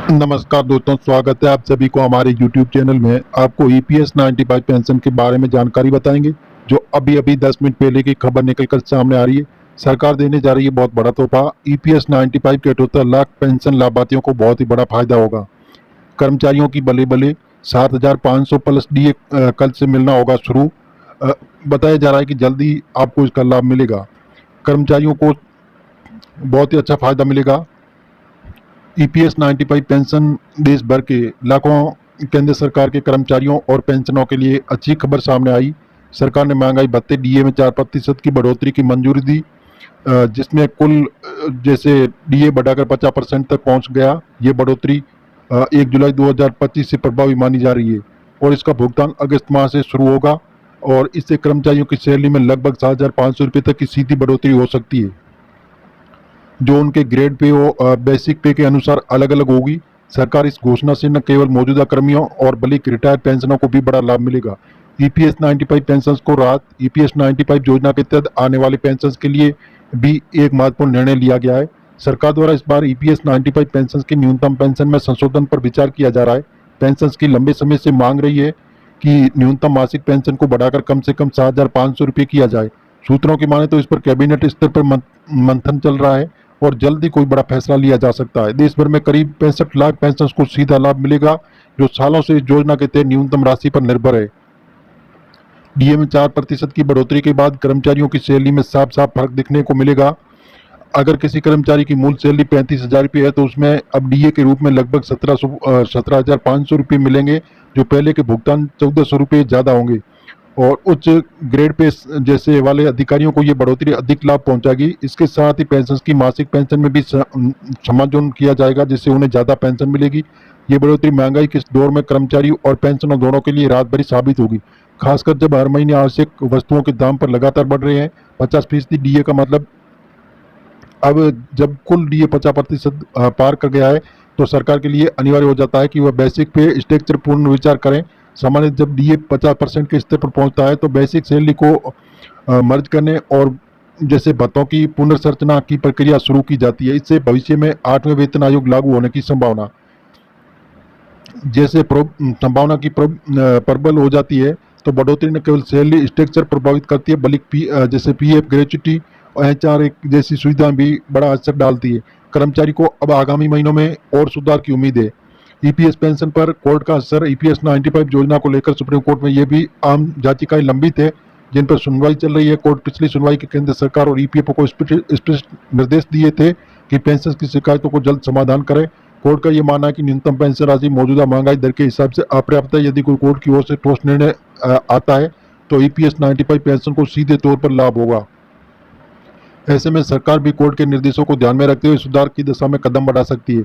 नमस्कार दोस्तों, स्वागत है आप सभी को हमारे YouTube चैनल में। आपको ईपीएस 95 पेंशन के बारे में जानकारी बताएंगे, जो अभी-अभी 10 मिनट पहले की खबर निकलकर सामने आ रही है। सरकार देने जा रही है बहुत बड़ा तोहफा। ईपीएस 95 के 78 लाख पेंशन लाभार्थियों को बहुत ही बड़ा फायदा होगा। कर्मचारियों की बल्ले-बल्ले 7,500 प्लस डीए कल से मिलना होगा शुरू। बताया जा रहा है कि जल्दी आपको इसका लाभ मिलेगा। कर्मचारियों को बहुत ही अच्छा फायदा मिलेगा। ईपीएस 95 पेंशन देश भर के लाखों केंद्र सरकार के कर्मचारियों और पेंशनों के लिए अच्छी खबर सामने आई। सरकार ने महंगाई भत्ते डीए में 4% की बढ़ोतरी की मंजूरी दी, जिसमें कुल जैसे डीए बढ़ाकर 50% तक पहुंच गया। ये बढ़ोतरी 1 जुलाई 2025 से प्रभावी मानी जा रही है और इसका भुगतान अगस्त माह से शुरू होगा और इससे कर्मचारियों की सैलरी में लगभग 7,500 रुपये तक की सीधी बढ़ोतरी हो सकती है, जो उनके ग्रेड पे हो बेसिक पे के अनुसार अलग अलग होगी। सरकार इस घोषणा से न केवल मौजूदा कर्मियों और बल्कि रिटायर्ड पेंशनों को भी बड़ा लाभ मिलेगा। ईपीएस 95 पेंशन को राहत। ईपीएस 95 योजना के तहत आने वाले पेंशन के लिए भी एक महत्वपूर्ण निर्णय लिया गया है। सरकार द्वारा इस बार ईपीएस 95 पेंशन की न्यूनतम पेंशन में संशोधन पर विचार किया जा रहा है। पेंशन की लंबे समय से मांग रही है कि न्यूनतम मासिक पेंशन को बढ़ाकर कम से कम 7,500 रुपये किया जाए। सूत्रों की माने तो इस पर कैबिनेट स्तर पर मंथन चल रहा है और जल्द ही कोई बड़ा फैसला लिया जा सकता है। देश भर में करीब 65 लाख पेंशन को सीधा लाभ मिलेगा, जो सालों से इस योजना के तहत न्यूनतम राशि पर निर्भर है। डीए में 4% की बढ़ोतरी के बाद कर्मचारियों की सैलरी में साफ साफ फर्क दिखने को मिलेगा। अगर किसी कर्मचारी की मूल सैलरी 35,000 रुपये है तो उसमें अब डीए के रूप में लगभग 17,500 रुपये मिलेंगे, जो पहले के भुगतान 1,400 रुपये ज़्यादा होंगे। और उच्च ग्रेड पे जैसे वाले अधिकारियों को ये बढ़ोतरी अधिक लाभ पहुंचाएगी। इसके साथ ही पेंशन की मासिक पेंशन में भी समायोजन किया जाएगा, जिससे उन्हें ज़्यादा पेंशन मिलेगी। ये बढ़ोतरी महंगाई के इस दौर में कर्मचारी और पेंशनर दोनों के लिए राहत भरी साबित होगी, खासकर जब हर महीने आवश्यक वस्तुओं के दाम पर लगातार बढ़ रहे हैं। 50% डीए का मतलब अब जब कुल डीए 50% पार कर गया है तो सरकार के लिए अनिवार्य हो जाता है कि वह बेसिक पे स्ट्रक्चर पूर्ण विचार करें। सामान्य जब डीए 50% के स्तर पर पहुंचता है तो बेसिक सैलरी को मर्ज करने और जैसे भत्तों की पुनर्संरचना की प्रक्रिया शुरू की जाती है। इससे भविष्य में 8वें वेतन आयोग लागू होने की संभावना जैसे संभावना की प्रबल हो जाती है। तो बढ़ोतरी न केवल सैलरी स्ट्रक्चर प्रभावित करती है बल्कि जैसे पीएफ, ग्रेच्युटी और एचआर जैसी सुविधाएं भी बड़ा असर डालती है। कर्मचारी को अब आगामी महीनों में और सुधार की उम्मीद है। ईपीएस पेंशन पर कोर्ट का असर। ईपीएस 95 योजना को लेकर सुप्रीम कोर्ट में ये भी आम याचिकाएं लंबित है, जिन पर सुनवाई चल रही है। कोर्ट पिछली सुनवाई के केंद्र सरकार और ईपीएफओ को स्पष्ट निर्देश दिए थे कि पेंशन की शिकायतों को जल्द समाधान करें। कोर्ट का ये मानना है कि न्यूनतम पेंशन राशि मौजूदा महंगाई दर के हिसाब से अपर्याप्त है। यदि कोई कोर्ट की ओर से ठोस निर्णय आता है तो ईपीएस 95 पेंशन को सीधे तौर पर लाभ होगा। ऐसे में सरकार भी कोर्ट के निर्देशों को ध्यान में रखते हुए सुधार की दिशा में कदम बढ़ा सकती है।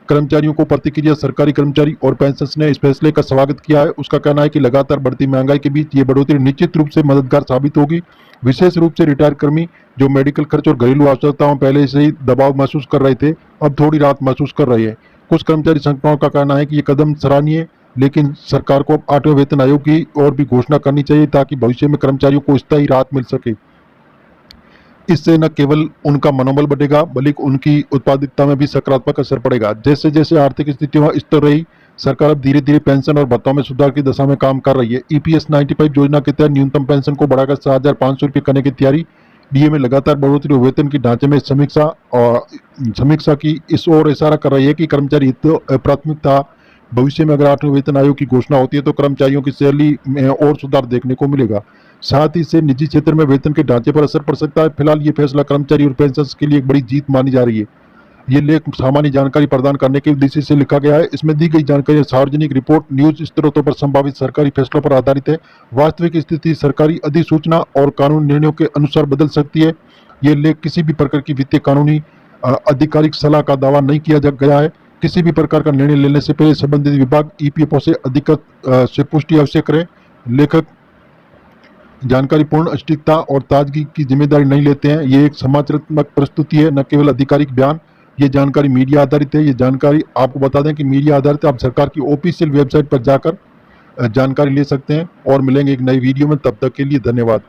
कर्मचारियों को प्रतिक्रिया। सरकारी कर्मचारी और पेंशनर्स ने इस फैसले का स्वागत किया है। उसका कहना है कि लगातार बढ़ती महंगाई के बीच ये बढ़ोतरी निश्चित रूप से मददगार साबित होगी। विशेष रूप से रिटायर कर्मी जो मेडिकल खर्च और घरेलू आवश्यकताओं पहले से ही दबाव महसूस कर रहे थे, अब थोड़ी राहत महसूस कर रहे हैं। कुछ कर्मचारी संगठनों का कहना है कि ये कदम सराहनीय है, लेकिन सरकार को 8वें वेतन आयोग की और भी घोषणा करनी चाहिए ताकि भविष्य में कर्मचारियों को स्थायी राहत मिल सके। इससे न केवल उनका मनोबल बढ़ेगा बल्कि उनकी उत्पादकता में भी सकारात्मक असर पड़ेगा। जैसे जैसे आर्थिक स्थितियां स्थिर रही, सरकार अब धीरे धीरे पेंशन और भत्तों में सुधार की दिशा में काम कर रही है। ईपीएस 95 योजना के तहत न्यूनतम पेंशन को बढ़ाकर 7,500 रुपये करने की तैयारी। डीए में लगातार बढ़ोतरी और वेतन की ढांचे में समीक्षा की इस ओर इशारा कर रही है कि कर्मचारी हित प्राथमिकता। भविष्य में अगर 8वें वेतन आयोग की घोषणा होती है तो कर्मचारियों की सैलरी में और सुधार देखने को मिलेगा। साथ ही इससे निजी क्षेत्र में वेतन के ढांचे पर असर पड़ सकता है। फिलहाल ये फैसला कर्मचारी और पेंशनर्स के लिए एक बड़ी जीत मानी जा रही है। ये लेख सामान्य जानकारी प्रदान करने के उद्देश्य से लिखा गया है। इसमें दी गई जानकारी सार्वजनिक रिपोर्ट, न्यूज स्रोतों पर संभावित सरकारी फैसलों पर आधारित है। वास्तविक स्थिति सरकारी अधिसूचना और कानून निर्णयों के अनुसार बदल सकती है। ये लेख किसी भी प्रकार की वित्तीय, कानूनी, आधिकारिक सलाह का दावा नहीं किया गया है। किसी भी प्रकार का निर्णय लेने से पहले संबंधित विभाग ईपीएफओ से अधिकृत से पुष्टि अवश्य करें। लेखक जानकारी पूर्ण सटीकता और ताजगी की जिम्मेदारी नहीं लेते हैं। ये एक समाचारात्मक प्रस्तुति है, न केवल आधिकारिक बयान। ये जानकारी मीडिया आधारित है। ये जानकारी आपको बता दें कि मीडिया आधारित है। आप सरकार की ऑफिशियल वेबसाइट पर जाकर जानकारी ले सकते हैं। और मिलेंगे एक नई वीडियो में, तब तक के लिए धन्यवाद।